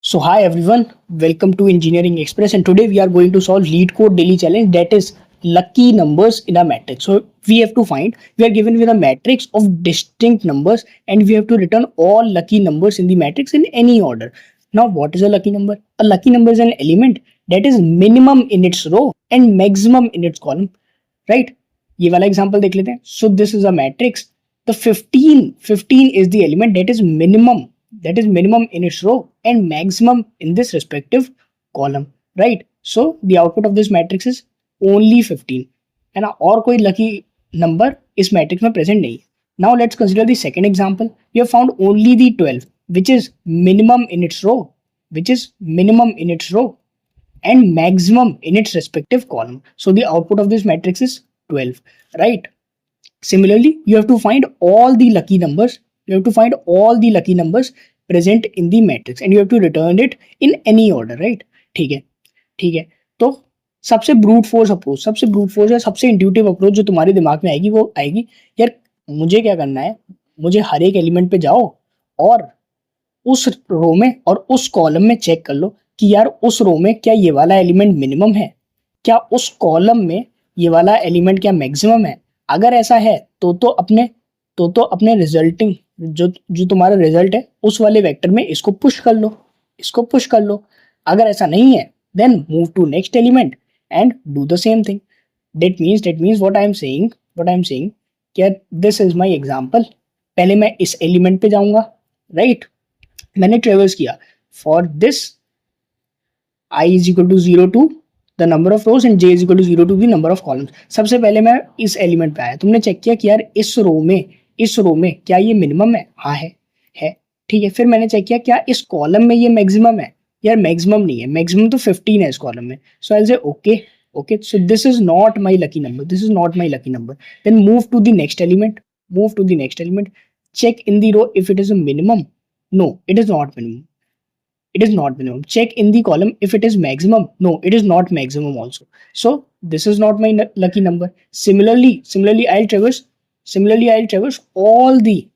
So hi everyone, welcome to Engineering Express, and today we are going to solve lead code daily challenge, that is lucky numbers in a matrix. So we are given with a matrix of distinct numbers and we have to return all lucky numbers in the matrix in any order. Now what is a lucky number? A lucky number is an element that is minimum in its row and maximum in its column, right? ये वाला example देख लेते हैं. So this is a matrix. The 15 is the element that is minimum in its row and maximum in this respective column, right? So the output of this matrix is only 15, है ना, और कोई lucky number इस matrix में present नहीं है. Now let's consider the second example. We have found only the 12 which is minimum in its row and maximum in its respective column. So the output of this matrix is 12, right? Similarly, you have to find all the lucky numbers. Present in the matrix and you have to return it in any order, right? ठीक है. तो सबसे brute force या सबसे intuitive approach जो तुम्हारे दिमाग में आएगी वो आएगी, यार मुझे क्या करना है, मुझे हर एक एलिमेंट पे जाओ और उस रो में और उस कॉलम में चेक कर लो कि यार उस रो में क्या ये वाला एलिमेंट मिनिमम है, क्या उस कॉलम में ये वाला एलिमेंट क्या मैक्सिमम है. अगर ऐसा है तो अपने रिजल्टिंग जो तुम्हारा रिजल्ट है उस वाले वेक्टर में इसको पुश कर लो. अगर ऐसा नहीं है then move to next element and do the same thing. That means what I am saying कि दिस इज माय एग्जांपल. पहले मैं इस एलिमेंट पे जाऊंगा, राइट? मैंने ट्रेवर्स किया. For this I is equal to 0 to the number of rows and j is equal to 0 to the number of columns. सबसे पहले मैं इस एलिमेंट पे आया, तुमने चेक किया कि यार इस रो में क्या ये मिनिमम है? हाँ है. ठीक है. फिर मैंने चेक किया क्या इस कॉलम में ये मैक्सिमम है? यार मैक्सिमम नहीं है, मैक्सिमम तो 15 है इस कॉलम में. So I will say okay so this is not my lucky number. Then move to the next element. Check in the row if it is a minimum. No, it is not minimum. Check in the column if it is maximum. No, it is not maximum also. So this is not my lucky number. Similarly I'll traverse all the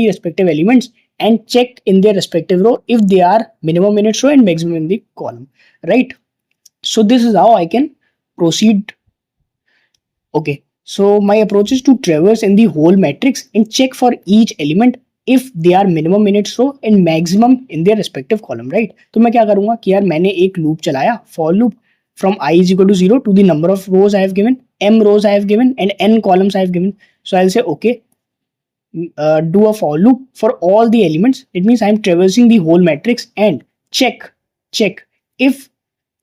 respective elements and check in their respective row if they are minimum in its row and maximum in the column, right? So this is how I can proceed. Okay, so my approach is to traverse in the whole matrix and check for each element if they are minimum in its row and maximum in their respective column, right? तो मैं क्या करूंगा कि यार मैंने एक loop चलाया, for loop from I is equal to 0 to the number of rows I have given, m rows I have given and n columns I have given. So I'll say okay, do a for loop for all the elements. It means I am traversing the whole matrix and check if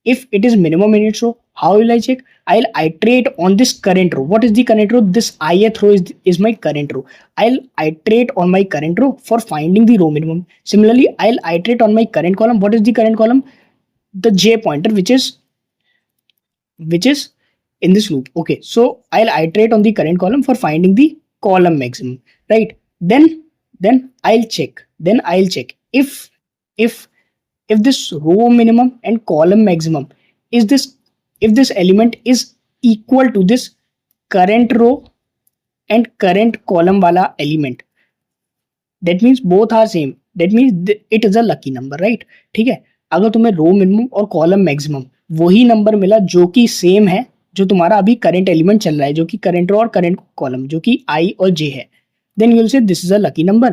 it is minimum in its row. How will I check? I'll iterate on this current row. What is the current row? This ith row is my current row. I'll iterate on my current row for finding the row minimum. Similarly, I'll iterate on my current column. What is the current column? The j pointer which is in this loop. Okay, so I'll iterate on the current column for finding the column maximum, right? Then I'll check if this row minimum and column maximum is this, if this element is equal to this current row and current column wala element, that means both are same, that means it is a lucky number, right? ठीक है. अगर तुम्हें रो minimum और column maximum वही number मिला जो कि same है जो तुम्हारा अभी करंट एलिमेंट चल रहा है, जो कि करंट रो और करंट कॉलम जो कि i और j है, then you will say this is a lucky number.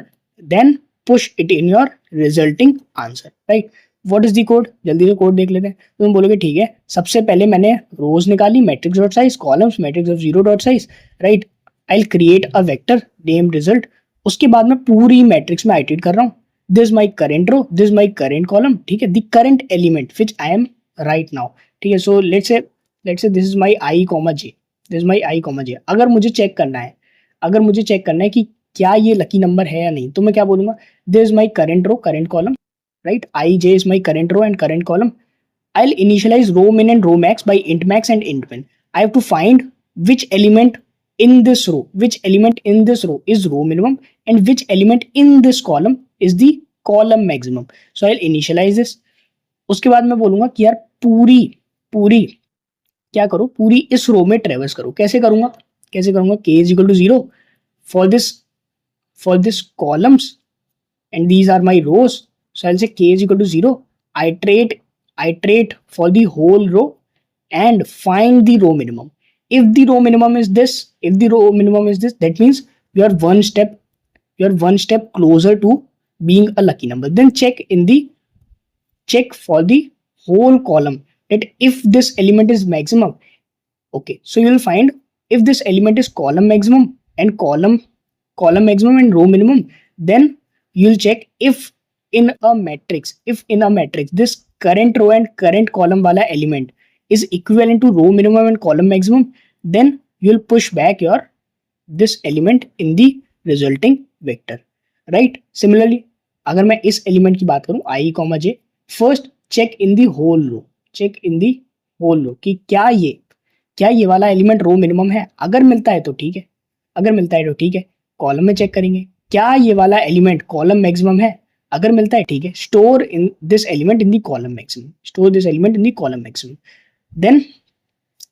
Then push it in your resulting answer, right? What is the code? जल्दी से कोड देख लेते हैं. तो तुम बोलोगे ठीक है, सबसे पहले मैंने रोज निकाली, matrix dot size, columns matrix of 0 dot size, right? I will create a vector name result. उसके बाद मैं पूरी मैट्रिक्स में आइटरेट कर रहा हूँ. This my current row, this my current column, ठीक है, the current element which I am right now. ठीक है. So let's say this is my I comma J. अगर मुझे चेक करना है कि क्या ये लकी नंबर है या नहीं, तो मैं क्या बोलूंगा? This is my current row, current column, right? ij is my current row and current column. I'll initialize row min and row max by int max and int min. I have to find which element in this row is row minimum and which element in this column is the column maximum. So I'll initialize this. उसके बाद मैं बोलूंगा कि यार पूरी क्या करो, पूरी इस रो में ट्रेवर्स करो. कैसे करूंगा? k is equal to 0 for this columns and these are my rows. So I'll say k is equal to 0 iterate for the whole row and find the row minimum. If the row minimum is this, that means you are one step closer to being a lucky number. Then check for the whole column that if this element is maximum. Okay, so you will find if this element is column maximum and column maximum and row minimum, then you'll check if in a matrix this current row and current column wala element is equivalent to row minimum and column maximum, then you'll push back your this element in the resulting vector, right? Similarly, अगर मैं इस element की बात करूं I, J, first check in the whole row कि क्या ये वाला एलिमेंट रो मिनिमम है। अगर मिलता है तो ठीक है, कॉलम में चेक करेंगे क्या ये वाला एलिमेंट कॉलम मैक्सिमम है। अगर मिलता है ठीक है, store in this element in the column maximum, then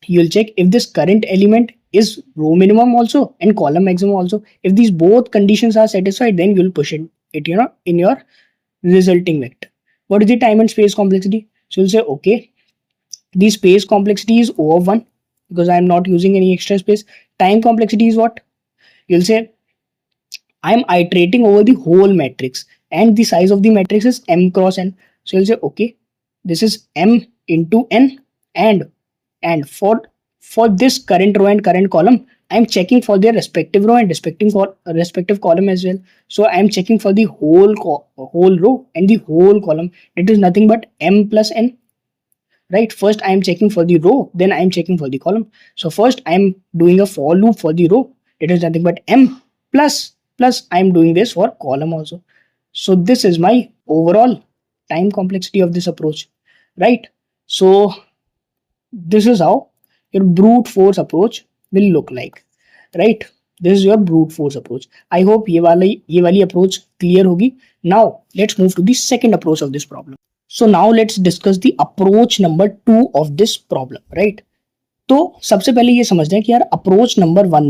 you will check if this current element is row minimum also and column maximum also. If these both conditions are satisfied, then you will push it in your resulting vector. What is the time and space complexity? So you'll say okay, the space complexity is O of 1 because I am not using any extra space. Time complexity is what? You'll say I am iterating over the whole matrix and the size of the matrix is m cross n. So you'll say okay, this is m into n, and for this current row and current column, I am checking for their respective row and respective column as well. So I am checking for the whole row and the whole column. It is nothing but m plus n, right? First I am checking for the row, then I am checking for the column. So first I am doing a for loop for the row. It is nothing but m plus I am doing this for column also. So this is my overall time complexity of this approach, right? So this is how your brute force approach will look like, right? This is your brute force approach. I hope ये वाली approach clear होगी. Now let's move to the second approach of this problem. So now let's discuss the approach number 2 of this problem, right? तो सबसे पहले ये समझते हैं कि यार अप्रोच नंबर वन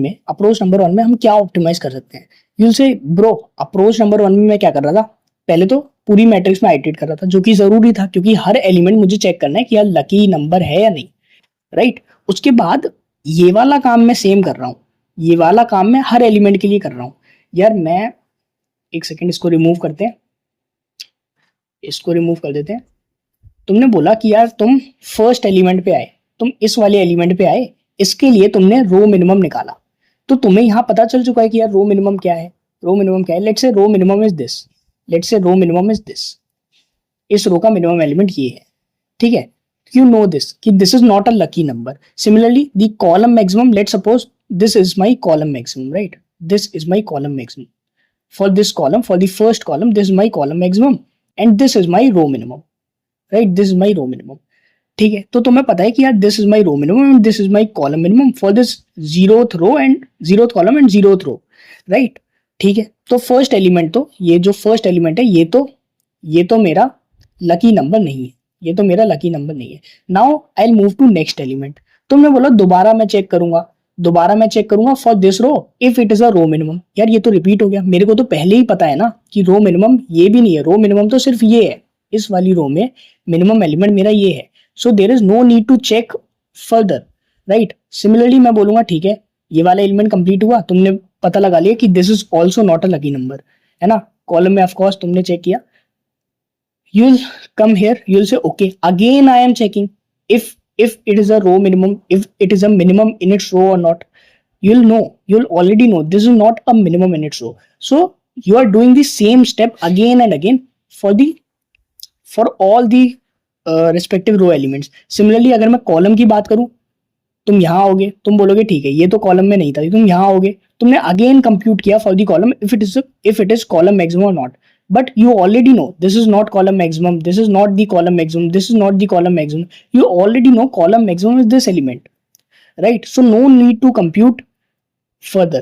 में हम क्या ऑप्टिमाइज कर सकते हैं। यूल से ब्रो, अप्रोच नंबर 1 में मैं क्या कर रहा था, पहले तो पूरी मैट्रिक्स में आइटरेट कर रहा था, जो कि जरूरी था क्योंकि हर एलिमेंट मुझे चेक करना है कि यार लकी नंबर है या नहीं, राइट? उसके बाद ये वाला काम मैं सेम कर रहा हूँ, ये वाला काम मैं हर एलिमेंट के लिए कर रहा हूँ। यार मैं एक सेकेंड इसको रिमूव करते हैं, इसको रिमूव कर देते हैं। तुमने बोला कि यार तुम फर्स्ट एलिमेंट पे आए, तुम इस वाले एलिमेंट पे आए, इसके लिए तुमने रो मिनिमम निकाला, तो तुम्हें यहाँ पता चल चुका है कि यार रो मिनिमम क्या है। Let's say row minimum is this, इस रो का मिनिमम एलिमेंट ये है, ठीक है? You know this कि this is not a lucky number. Similarly, the column maximum, let's suppose this is my column maximum, right? This is my column maximum. For this column, for the first column, this is my column maximum and this is my row minimum, right? This is my row minimum. ठीक है, तो तुम्हें पता है कि यार this is my row minimum and this is my column minimum for this zeroth row and zeroth column and zeroth row, right? ठीक है, तो फर्स्ट एलिमेंट, तो ये जो फर्स्ट एलिमेंट है ये तो मेरा लकी नंबर नहीं है, now I will move to next element. तुमने बोला दोबारा मैं चेक करूंगा for this row if it is a row minimum. यार ये तो रिपीट हो गया, मेरे को तो पहले ही पता है ना कि रो मिनिमम ये भी नहीं है, रो मिनिमम तो सिर्फ ये है, इस वाली रो में मिनिमम एलिमेंट मेरा ये है, so there is no need to check further, right? Similarly मैं बोलूंगा ठीक है, ये वाला एलिमेंट कंप्लीट हुआ, तुमने पता लगा लिया कि this is also not a lucky number, है ना? कॉलम में ऑफकोर्स तुमने चेक किया, you'll come here, you'll say okay, again I am checking if it is a row minimum, if it is a minimum in its row or not. You'll already know this is not a minimum in its row, so you are doing the same step again and again for all the respective row elements. Similarly अगर मैं column की बात करूं, तुम यहाँ आओगे, तुम बोलोगे ठीक है ये तो कॉलम में नहीं था, तुम यहाँ आओगे, तुमने अगेन कंप्यूट किया for the column if it is column maximum or not. But you already know this is not column maximum, this is not the column maximum, this is not the column maximum. You already know column maximum is this element, right? So no need to compute further.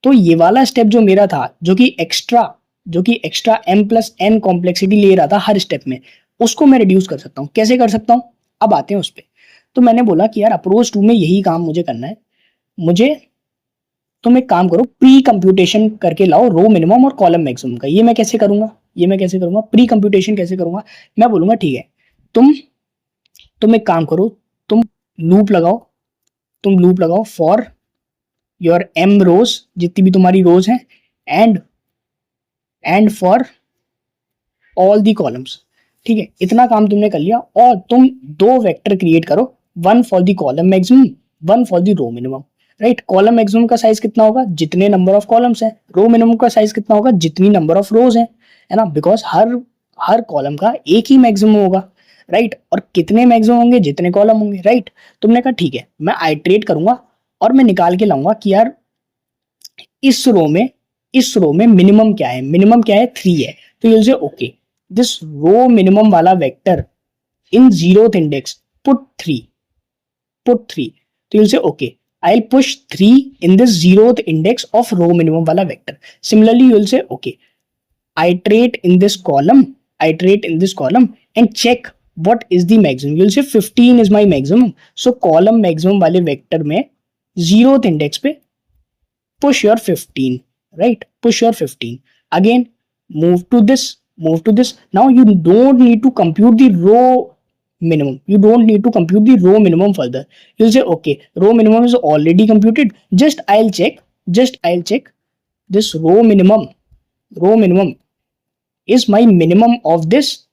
तो ये वाला step जो मेरा था, जो कि extra m plus n complexity ले रहा था हर स्टेप में, उसको मैं रिड्यूस कर सकता हूँ। कैसे कर सकता हूँ, अब आते हैं उस पर। तो मैंने बोला कि यार अप्रोच 2 में यही काम मुझे करना है, तुम एक काम करो, प्री कंप्यूटेशन करके लाओ रो मिनिमम और कॉलम मैक्सिमम का। ये मैं कैसे करूंगा, ये मैं कैसे करूंगा, प्री कंप्यूटेशन कैसे करूंगा, मैं बोलूंगा ठीक है तुम एक काम करो, तुम लूप लगाओ तुम लूप लगाओ फॉर योर m रोज, जितनी भी तुम्हारी रोज हैं, and for all the columns. ठीक है, इतना काम तुमने कर लिया और तुम दो वेक्टर क्रिएट करो, one for the column maximum, one for the row minimum. Right, column maximum का साइज कितना होगा, जितने नंबर ऑफ कॉलम्स हैं। रो मिनिमम का साइज कितना होगा, जितनी नंबर ऑफ रोज है ना, बिकॉज हर कॉलम का एक ही मैक्सिमम होगा। राइट, और कितने मैक्सिमम होंगे, जितने कॉलम होंगे। राइट, तुमने कहा ठीक है मैं आइट्रेट करूंगा और मैं निकाल के लाऊंगा कि यार इस रो में मिनिमम क्या है, मिनिमम क्या है, 3 है। तो यूल से ओके, दिस रो मिनिमम वाला vector in zeroth index put 3 तो you'll say okay, I'll push 3 in this zeroth index of row minimum wala vector. Similarly you'll say okay, iterate in this column and check what is the maximum. You'll say 15 is my maximum, so column maximum wale vector mein zeroth index pe push your 15. Right, push your 15 again, move to this. Now you don't need to compute the row minimum, you don't need to compute the row minimum further. You'll say okay, row minimum is already computed, just I'll check this row minimum is my minimum of this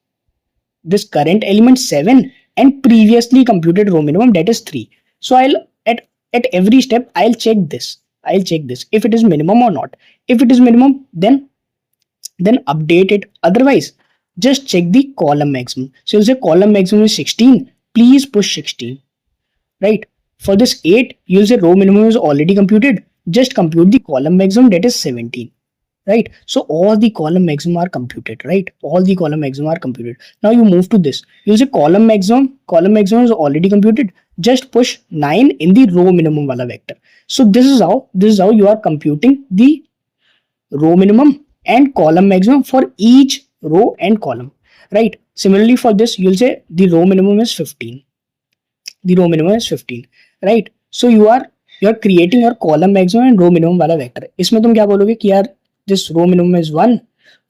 current element 7 and previously computed row minimum, that is 3. So I'll at every step I'll check this if it is minimum or not. If it is minimum, then update it, otherwise just check the column maximum. So you'll say column maximum is 16, please push 16. Right, for this 8 you'll say row minimum is already computed, just compute the column maximum, that is 17. Right, so all the column maximum are computed. Right, all the column maximum are computed. Now you move to this, you'll say column maximum is already computed, just push 9 in the row minimum wala vector. So this is how you are computing the row minimum and column maximum for each row and column. Right, similarly for this you'll say the row minimum is 15. Right, so you are creating your column maximum and row minimum wala vector. इसमें तुम क्या बोलोगे कि यार this row minimum is 1,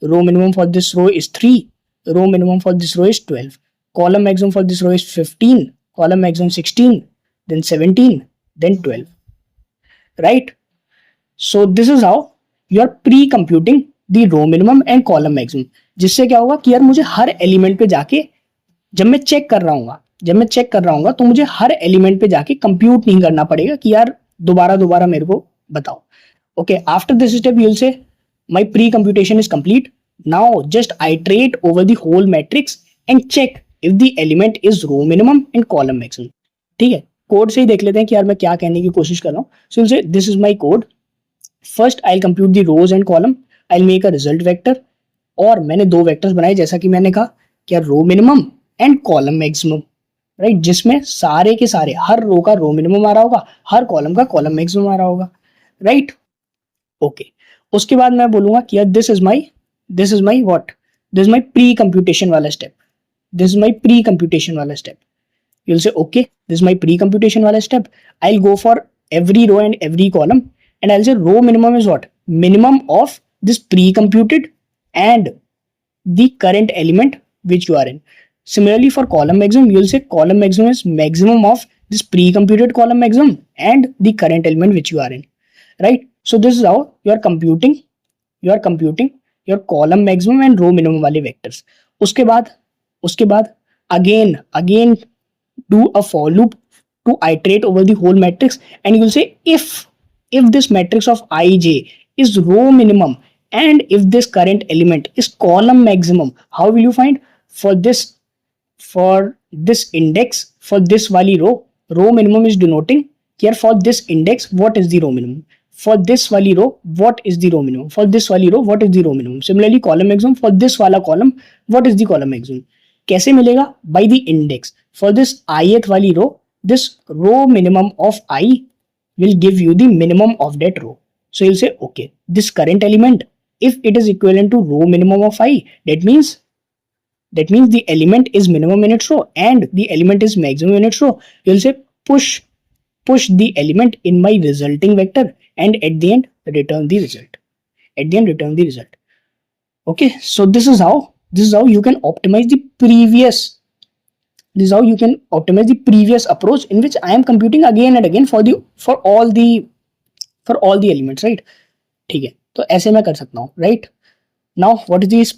row minimum for this row is 3, row minimum for this row is 12, column maximum for this row is 15, column maximum 16, then 17, then 12. Right, so this is how you are pre-computing the row minimum and column maximum. जिससे क्या होगा कि यार मुझे हर element पे जाके जब मैं चेक कर रहा हूँ तो मुझे हर एलिमेंट पे जाके कंप्यूट नहीं करना पड़ेगा कि यार दोबारा मेरे को बताओ. Okay, after this step you will say my pre-computation is complete. Now just iterate over the whole matrix and check if the element is row minimum and column maximum. ठीक है, कोड से ही देख लेते हैं कि यार मैं क्या कहने की कोशिश कर रहा हूँ. So you'll say this is my code. First I'll compute the rows and column. I'll make a result vector. और मैंने दो वेक्टर्स बनाए जैसा कि मैंने कहा कि यार row minimum and column maximum. Right, जिसमें सारे के सारे हर रो का रो मिनिमम आ रहा होगा, हर कॉलम का कॉलम मैक्सिमम आ रहा होगा. Right, okay. उसके बाद मैं बोलूंगा कि यार this is my what, this is my pre computation वाला step. You'll say okay, this is my pre-computation wala step. I'll go for every row and every column and I'll say row minimum is what, minimum of this pre-computed and the current element which you are in. Similarly for column maximum, you'll say column maximum is maximum of this pre-computed column maximum and the current element which you are in. Right, so this is how you are computing your column maximum and row minimum wale vectors. उसके बाद again do a for loop to iterate over the whole matrix and you will say if this matrix of ij is row minimum and if this current element is column maximum, how will you find? For this index, for this wali row minimum is denoting here. For this index, what is the row minimum? For this wali row, what is the row minimum? For this wali row, what is the row minimum? Similarly column maximum, for this wala column, what is the column maximum? कैसे मिलेगा? By the index. For this ith wali row, this row minimum of I will give you the minimum of that row. So you'll say okay, this current element, if it is equivalent to row minimum of I, that means the element is minimum in its row and the element is maximum in its row. You'll say push the element in my resulting vector and at the end return the result. Okay, so this is how you can optimize the previous this is how you can optimize the previous approach in which I am computing again and again for all the elements, right? ठीक है, तो ऐसे मैं कर सकता हूँ, right? Now what is this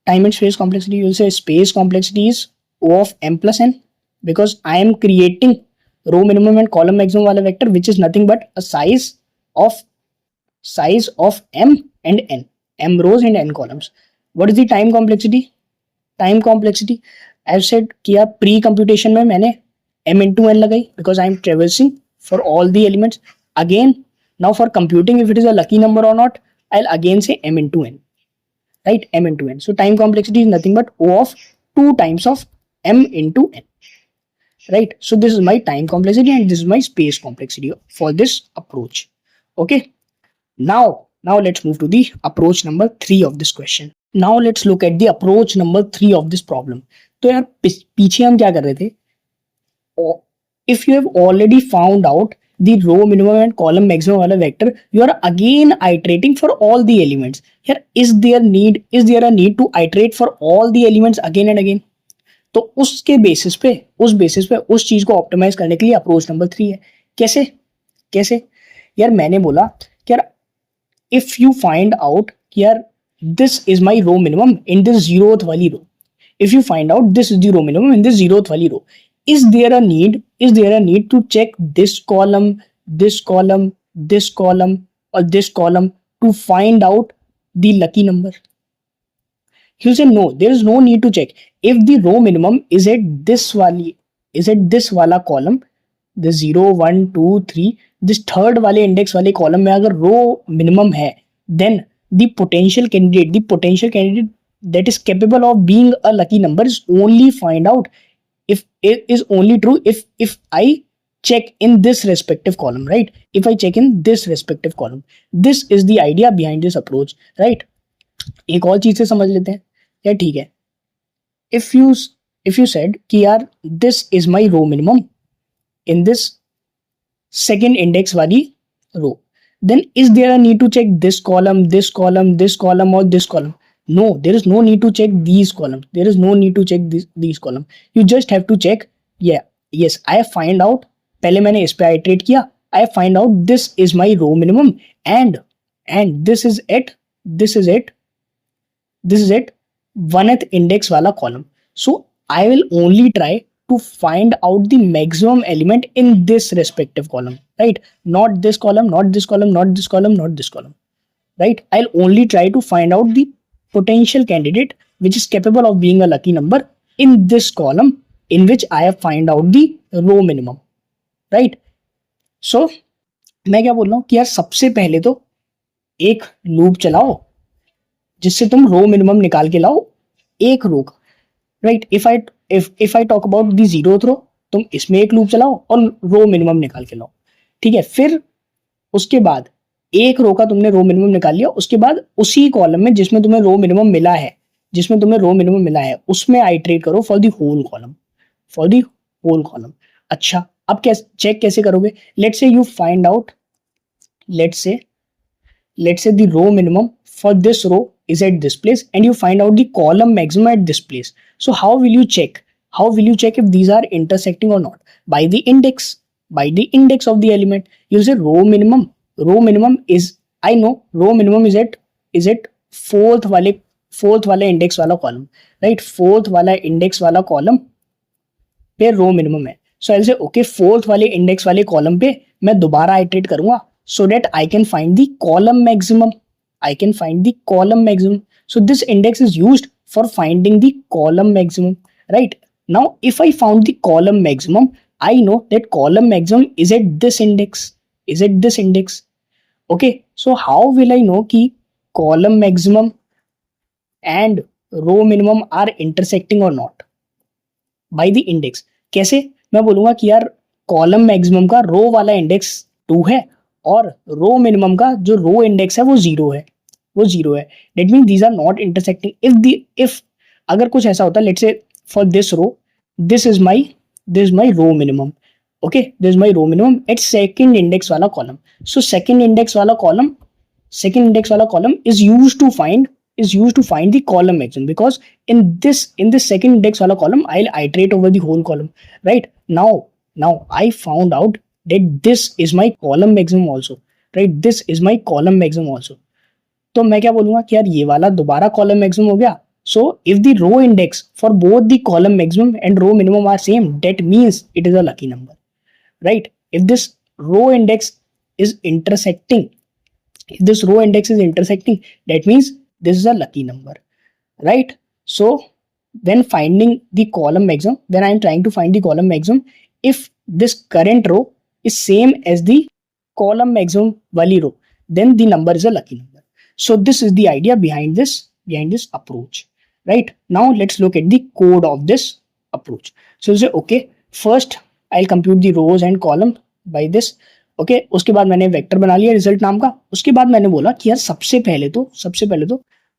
time and space complexity? You will say space complexity is O of m plus n, because I am creating row minimum and column maximum वाला vector which is nothing but a of size of m and n, m rows and n columns. What is the time complexity? Time complexity I said कि यार pre computation में मैंने m into n लगाई because I am traversing for all the elements. Again, now for computing if it is a lucky number or not, I'll again say m into n, right? M into n. So time complexity is nothing but O of 2 times of m into n, right? So this is my time complexity and this is my space complexity for this approach. Okay. Now let's move to the approach number 3 of this question. Now let's look at the approach number 3 of this problem. तो यार पीछे हम क्या कर रहे थे? If you have already found out the row minimum and column maximum वाला vector, you are again iterating for all the elements. Here is there a need to iterate for all the elements again and again? तो उसके basis पे उस चीज को optimise करने के लिए अप्रोच नंबर 3 है. कैसे यार मैंने बोला कि यार if you find out here this is my row minimum in this zeroth wali row, if you find out this is the row minimum in this zeroth wali row, is there a need to check this column or this column to find out the lucky number? You say no, there is no need to check. If the row minimum is at this wala column, the 0 1 2 3, this third वाले index वाले column में अगर रो minimum है, then the potential candidate that is capable of being a lucky number is only find out if it is only true if I check in this respective column, right? If I check in this respective column, this is the idea behind this approach, right? एक और चीज से समझ लेते हैं यार, ठीक है. if you said कि यार this is my row minimum in this second index wali row, then is there a need to check this column or this column? No, there is no need to check these columns. There is no need to check these columns. You just have to check, yes, I find out, पहले मैंने इस पे iterate किया, I find out this is my row minimum and this is it 1th index वाला column. So I will only try to find out the maximum element in this respective column, right? Not this column, right? I'll only try to find out the potential candidate which is capable of being a lucky number in this column in which I have find out the row minimum, right? So मैं क्या बोल रहा हूँ कि यार सबसे पहले तो एक लूप चलाओ जिससे तुम रो मिनिमम निकाल के लाओ एक रो का, right? If I talk about the zero row, तुम इसमें एक लूप चलाओ और रो मिनिमम निकाल के लाओ, ठीक है? फिर उसके बाद एक रो का तुमने रो मिनिमम निकाल लिया, उसके बाद उसी कॉलम में जिसमें तुम्हें रो मिनिमम मिला है उसमें आइटरेट करो फॉर द होल कॉलम. अच्छा, अब कैसे चेक कैसे करोगे? Let's say you find out, let's say the row minimum for this row is at this place and you find out the column maximum at this place. So how will you check if these are intersecting or not? By the index of the element. You'll say row minimum is, I know row minimum is at fourth वाले index वाला column, right? fourth वाला index वाला column पे row minimum है. So I'll say okay, fourth वाले index वाले column पे मैं दोबारा iterate करूंगा so that I can find the column maximum. So this index is used for finding the column maximum, right? Now if I found the column maximum, I know that column maximum is at this index. Okay, so how will I know कि column maximum and row minimum are intersecting or not? By the index. कैसे? मैं बोलूंगा कि यार column maximum का रो वाला index 2 है और रो मिनिमम का जो रो इंडेक्स है वो 0 है. That means these are not intersecting. if अगर कुछ ऐसा होता, let's say for this row, this is my row minimum. Okay, this is my row minimum at second index वाला column. So second index वाला column is used to find is used to find the column maximum, because in this second index wala column I'll iterate over the whole column, right? Now I found out that this is my column maximum also, right? This is my column maximum also. तो मैं क्या बोलूंगा कि यार ये वाला दोबारा column maximum हो गया. So if the row index for both the column maximum and row minimum are same, that means it is a lucky number, right? If this row index is intersecting, if this row index is intersecting, that means this is a lucky number, right? So when finding the column maximum, when I am trying to find the column maximum, if this current row is same as the column maximum wali row, then the number is a lucky number. So this is the idea behind this approach, right? Now let's look at the code of this approach. So say okay, first I'll compute the rows and column by this. Okay, उसके बाद मैंने vector बना लिया result नाम का. उसके बाद मैंने बोला कि यार सबसे पहले तो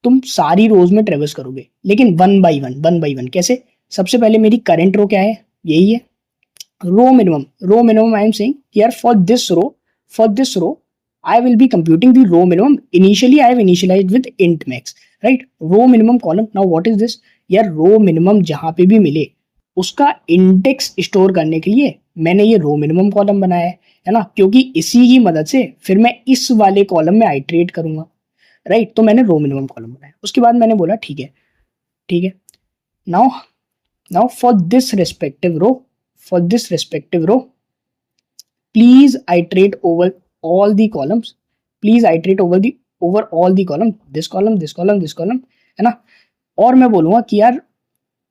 तुम सारी रोज में ट्रेवर्स करोगे, लेकिन वन बाई वन. कैसे? सबसे पहले मेरी करंट रो क्या है? यही है row minimum. I am saying यार for this row I will be computing the row minimum. Initially I have initialized with int max, right? Row minimum column. Now what is this? यार row minimum जहां पे भी मिले उसका index store करने के लिए मैंने ये रो मिनिमम कॉलम बनाया है ना, क्योंकि इसी की मदद से फिर मैं इस वाले कॉलम में आइटरेट करूंगा, राइट? तो मैंने रो मिनिमम कॉलम बनाया. उसके बाद मैंने बोला ठीक है. Now for this respective row please iterate over all the columns. Please iterate over all the column. This column, है ना? और मैं बोलूंगा कि यार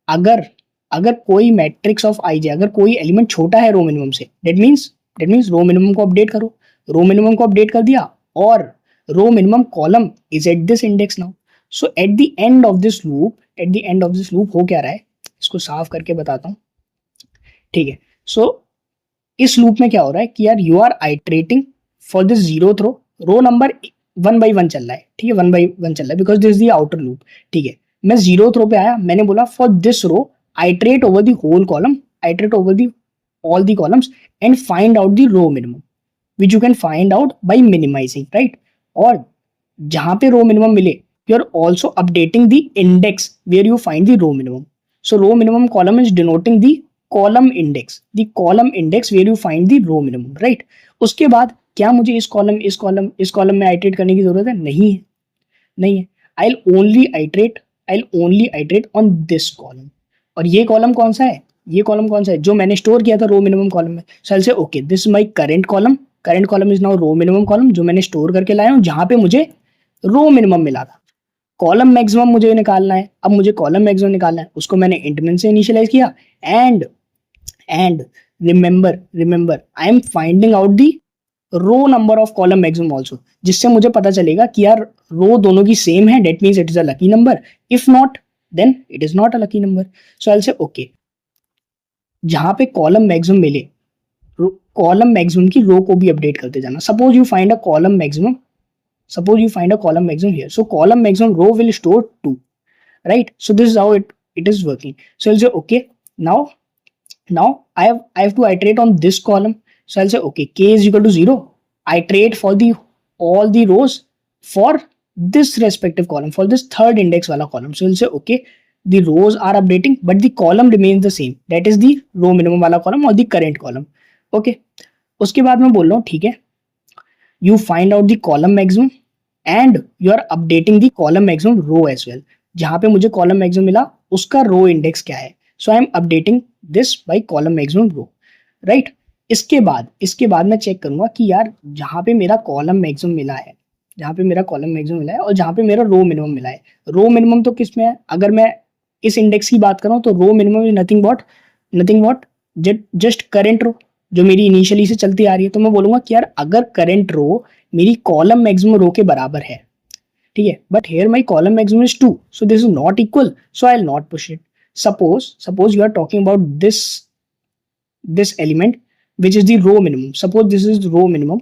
अगर कोई मैट्रिक्स ऑफ आई जे, अगर कोई एलिमेंट छोटा है रो मिनिमम से, दैट मीन्स रो मिनिमम को अपडेट करो. रो मिनिमम को अपडेट कर दिया और row minimum column is at this index now. So at the end of this loop हो क्या रहा है, इसको साफ करके बताता हूँ. ठीक है, सो इस लूप में क्या हो रहा है कि यार you are iterating for this zeroth row number 1 by 1 चल रहा है. ठीक है, 1 by 1 चल रहा है because this is the outer loop. ठीक है, मैं जीरोथ रो पे आया, मैंने बोला for this row iterate over the whole column, iterate over the all the columns and find out the row minimum which you can find out by minimising, right? और जहां पे रो मिनिमम मिले you are also updating the index where you find the row minimum. So row minimum column is denoting the column index where you find the row minimum, right? उसके बाद क्या मुझे इस column में iterate करने की जरूरत है? नहीं है. I'll only iterate on this column. और ये कॉलम कौन सा है? जो मैंने स्टोर किया था रो मिनिमम कॉलम में. सो I'll say okay, this is my current column is now row minimum column, जो मैंने स्टोर करके लाया हूँ जहां पे मुझे रो मिनिमम मिला था. कॉलम मैक्सिमम मुझे निकालना है. अब मुझे कॉलम मैक्सिमम निकालना है, उसको मैंने इंटरमिन से इनिशियलाइज किया. And remember I am finding out the row number of column maximum also, जिससे मुझे पता चलेगा कि यार रो दोनों की सेम है, that means it is a lucky number. If not then it is not a lucky number. So I will say okay, जहां पे कॉलम मैक्सिमम मिले कॉलम मैक्सिमम की रो को भी अपडेट करते जाना. Suppose you find a column maximum here. So column maximum row will store 2, right? So this is how it is working. So I'll say okay, now I have to iterate on this column. So I'll say okay, k is equal to 0. Iterate for all the rows for this respective column, for this third index wala column. So I'll say okay, the rows are updating but the column remains the same, that is the row minimum wala column or the current column. Okay, उसके बाद मैं बोल रहा हूँ ठीक है, you find out the column maximum and you are updating the column maximum row as well. जहां पे मुझे column maximum मिला उसका row index क्या है, so I am updating this by column maximum row, right? इसके बाद मैं चेक करूंगा कि यार जहां पे मेरा column maximum मिला है और जहां पे मेरा रो मिनिमम मिला है. रो मिनिमम तो किस में है? अगर मैं इस इंडेक्स की बात करूं तो row minimum is nothing but just current row जो मेरी इनिशियली से चलती आ रही है. तो मैं बोलूंगा कि यार अगर करंट रो मेरी कॉलम मैक्सिमम रो के बराबर है, ठीक है, but here my column maximum is 2, so this is not equal, so I will not push it. Suppose you are talking about this element which is the row minimum. Suppose this is row minimum.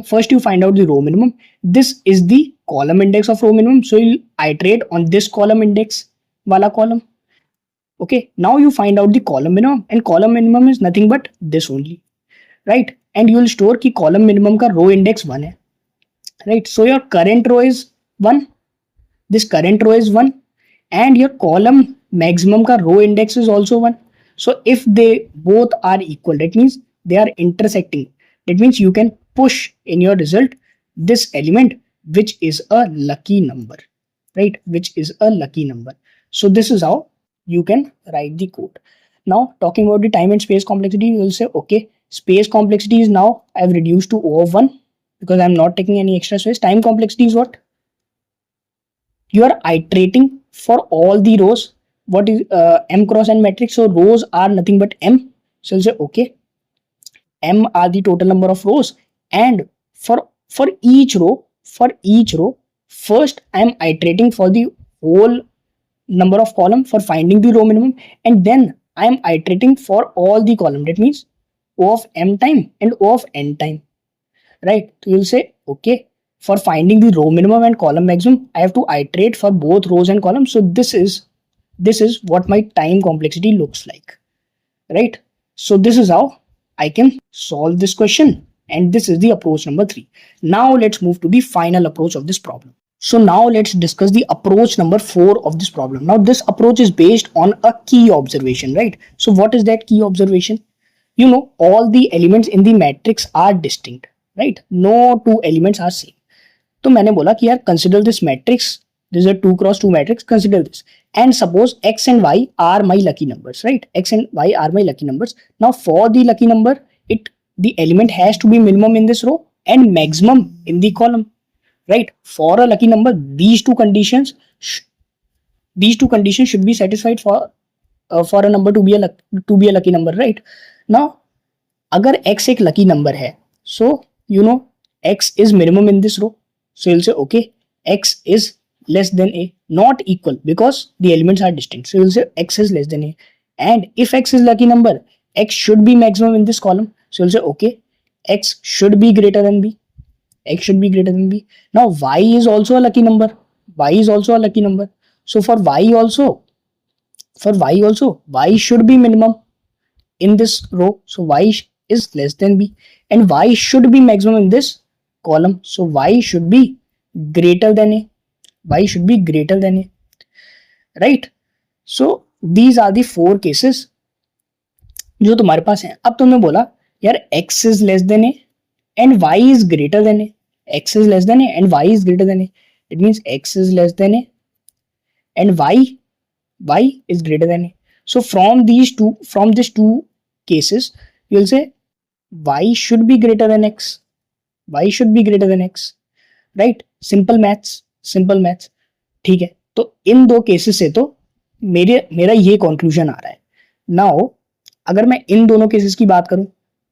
First you find out the row minimum. This is the column index of row minimum, so you'll iterate on this column index wala column. Okay, now you find out the column minimum, and column minimum is nothing but this only, right? And you will store ki column minimum ka row index 1 hai, right? So your current row is 1, this current row is 1, and your column maximum ka row index is also 1. So if they both are equal, that means they are intersecting. That means you can push in your result this element which is a lucky number, right? Which is a lucky number. So this is how you can write the code. Now talking about the time and space complexity, you will say okay, space complexity is now I've reduced to O of 1 because I'm not taking any extra space. Time complexity is what? You are iterating for all the rows. What is m cross n matrix? So rows are nothing but m. So you'll say okay, m are the total number of rows, and for each row first I am iterating for the whole number of column for finding the row minimum, and then I am iterating for all the column. That means O of m time and O of n time, right? So you'll say okay, for finding the row minimum and column maximum I have to iterate for both rows and columns. So this is what my time complexity looks like, right? So this is how I can solve this question, and this is the approach number 3. Now let's move to the final approach of this problem. So now let's discuss the approach number 4 of this problem. Now this approach is based on a key observation, right? So what is that key observation? You know, all the elements in the matrix are distinct, right? No two elements are same. तो मैंने बोला कि यार consider this matrix, this is a 2 cross 2 matrix, consider this, and suppose x and y are my lucky numbers, right? X and y are my lucky numbers. Now for the lucky number, the element has to be minimum in this row and maximum in the column, right? For a lucky number, these two conditions should be satisfied for a number to be a lucky number, right? Now अगर x एक lucky number है, so you know x is minimum in this row. So you'll say okay, x is less than a, not equal because the elements are distinct. So you'll say x is less than a, and if x is lucky number, x should be maximum in this column. So you'll say okay, x should be greater than b. X should be greater than b. Now y is also a lucky number. Y is also a lucky number. So for y also, y should be minimum in this row. So y is less than b, and y should be maximum in this column. So y should be greater than a. Y should be greater than a, right? So these are the 4 cases जो तुम्हारे पास हैं. अब तुमने बोला यार x is less than a and y is greater than a. X is less than a and y is greater than a. It means x is less than a and y is greater than a. So from these two cases, you will say y should be greater than x. Y should be greater than x, right? Simple maths. ठीक है, तो इन 2 cases से तो मेरा ये conclusion आ रहा है. Now अगर मैं इन दोनों केसेस की बात करूं,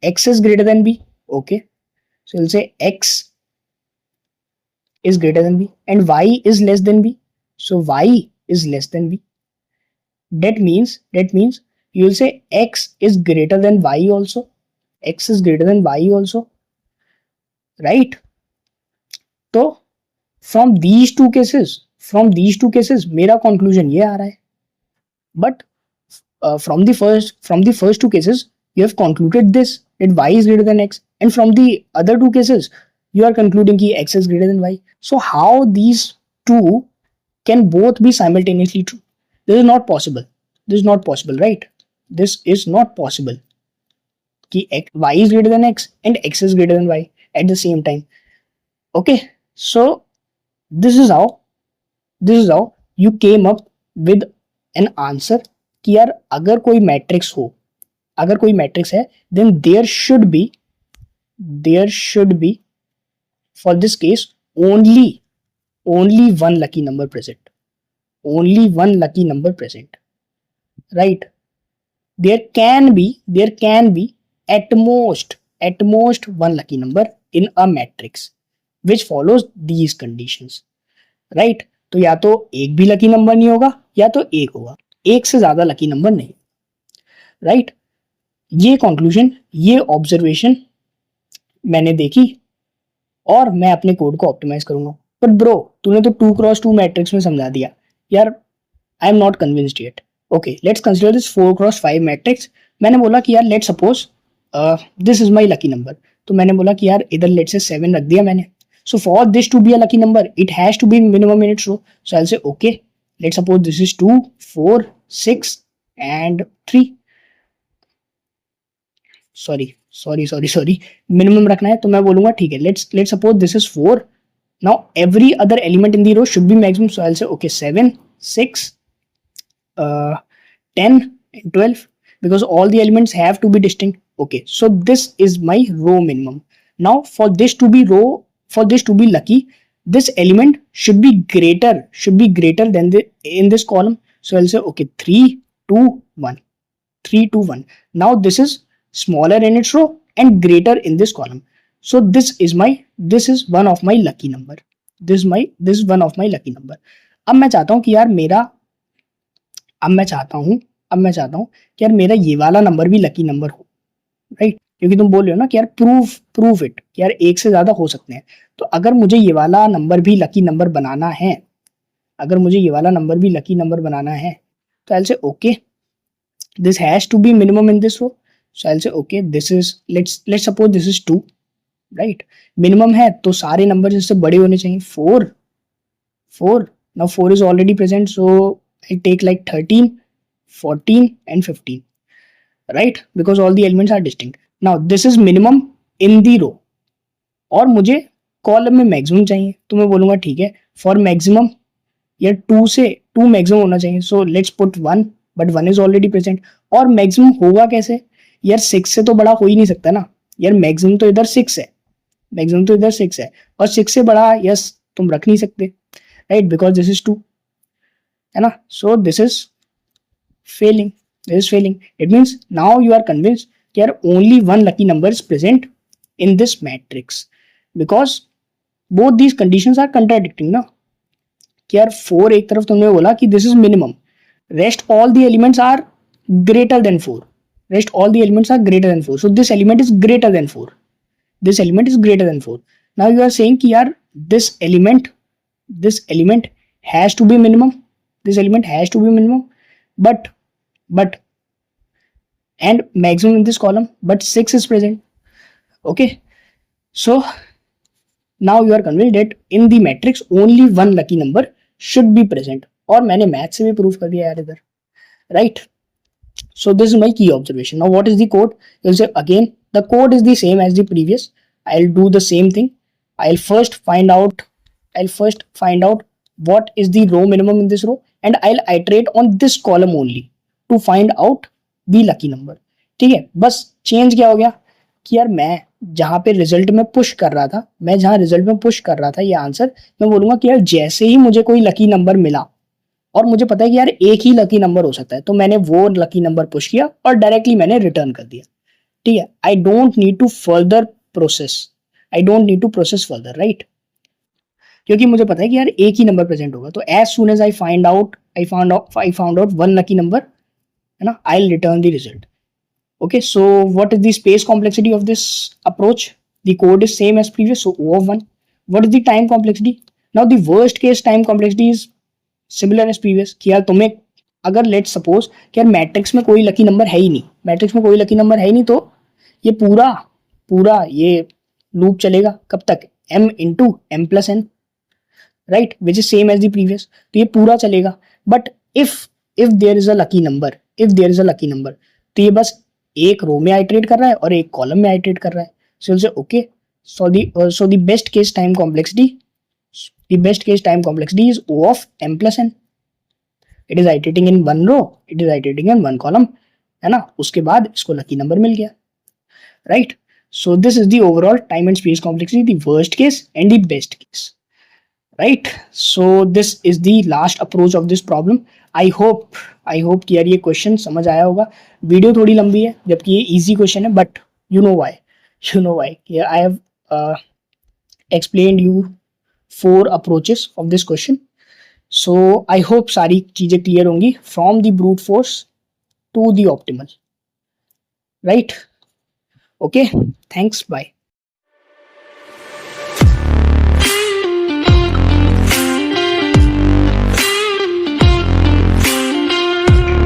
x is greater than b, okay, so we'll say x is greater than b and y is less than b, so y is less than b. That means you will say x is greater than y also. X is greater than y also, right? तो from these two cases मेरा conclusion ये आ रहा है. But from the first 2 cases you have concluded this, that y is greater than x, and from the other 2 cases you are concluding कि x is greater than y. So how these two can both be simultaneously true? This is not possible, right? This is not possible कि y is greater than x and x is greater than y at the same time. Okay, so this is how you came up with an answer कि यार अगर कोई matrix है, then there should be for this case only one lucky number present. Right? There can be at most one lucky number in a matrix which follows these conditions, right? तो या तो एक भी लकी नंबर नहीं होगा या तो एक होगा, एक से ज्यादा लकी नंबर नहीं, राइट? ये कंक्लूजन, ये ऑब्जर्वेशन मैंने देखी और मैं अपने कोड को ऑप्टिमाइज करूंगा. बट ब्रो, तूने तो 2 क्रॉस 2 मैट्रिक्स में समझा दिया यार, I am not convinced yet. Okay, let's consider this 4 cross 5 matrix. मैंने बोला कि यार let suppose this is my lucky number, तो मैंने बोला कि यार इधर लेट से 7 रख दिया मैंने. So for this to be a lucky number, it has to be minimum in its row. So I'll say okay, let's suppose this is 2, 4, 6 and 3. Sorry minimum रखना है तो मैं बोलूंगा ठीक है, let's suppose this is 4. Now every other element in the row should be maximum. So I will say okay 7, 6, 10 and 12 because all the elements have to be distinct. Okay, so this is my row minimum. Now for this to be lucky, this element should be greater than the in this column. So I'll say okay 3, 2, 1, 3, 2, 1. Now this is smaller in its row and greater in this column. So this is one of my lucky number. This is one of my lucky number. अब मैं चाहता हूं कि यार मेरा ये वाला number भी लकी नंबर हो, राइट? क्योंकि तुम बोल रहे हो ना कि यार प्रूव इट कि यार एक से ज्यादा हो सकते हैं. तो अगर मुझे ये वाला नंबर भी लकी नंबर बनाना है, तो आई will say okay this has to be minimum in this row. So I'll say okay, this is let's suppose this is 2, right? Minimum है तो सारे नंबर इससे बड़े होने चाहिए. 4. Now 4 is already present, so I take like 13, 14 and 15, right? Because all the elements are distinct. Now this is minimum in the row और मुझे column में मैक्सिमम चाहिए. तो मैं बोलूंगा ठीक है, फॉर मैक्सिमम या 2 मैक्सिमम होना चाहिए. So let's put 1, but 1 is already present. और मैक्सिमम होगा कैसे यार? 6 से तो बड़ा हो ही नहीं सकता ना यार. मैक्सिमम तो इधर 6 है और 6 से बड़ा यस तुम रख नहीं सकते, राइट? बिकॉज दिस इज 2 है ना. So this is failing. It means now you are convinced कि यार only one lucky number is present in this matrix because both these conditions are contradicting ना. कि यार 4 एक तरफ तुमने बोला कि this is minimum, rest all the elements are greater than 4. So this element is greater than 4. Now you are saying कि यार this element has to be minimum. But and maximum in this column, but 6 is present. Okay, so now you are convinced that in the matrix only one lucky number should be present. और मैंने math से भी prove कर दिया यार इधर, right? So this is my key observation. Now what is the code? You will say again the code is the same as the previous. I will do the same thing. I will first find out what is the row minimum in this row and I will iterate on this column only to find out the lucky number. ठीक है, बस change क्या हो गया कि यार मैं जहां पे रिजल्ट में पुश कर रहा था ये आंसर, मैं बोलूंगा कि यार जैसे ही मुझे कोई लकी नंबर मिला और मुझे पता है कि यार एक ही लकी नंबर हो सकता है, तो मैंने वो लकी नंबर पुश किया और डायरेक्टली मैंने रिटर्न कर दिया. ठीक है, I don't need to process further, right? क्योंकि मुझे पता है कि यार एक ही नंबर प्रेजेंट होगा. तो as soon as I found out one lucky number, है ना, I will return the result. Okay, so what is the space complexity of this approach? The code is same as previous, so O of 1. What is the time complexity? Now the worst case time complexity is similar as previous. कि यार तुम्हें अगर let's suppose कि यार matrix में कोई lucky number है ही नहीं, तो ये पूरा ये लूप चलेगा कब तक? m into m plus n, right? Which is same as the previous. तो ये पूरा चलेगा. But if there is a lucky number, तो ये बस एक रो में आइटरेट कर रहा है और एक कॉलम में आइटरेट कर रहा है. So will say okay, so the best case time complexity is O of m plus n. It is iterating in one row, it is iterating in one column, है ना. उसके बाद इसको लकी नंबर मिल गया, right? So this is the overall time and space complexity, the worst case and the best case, right? So this is the last approach of this problem. I hope कि यार ये question समझ आया होगा. Video थोड़ी लंबी है जबकि ये इजी क्वेश्चन है, but you know why I have explained you 4 approaches of this question. So I hope सारी चीजें क्लियर होंगी from the brute force to the optimal, right? Okay, thanks, bye.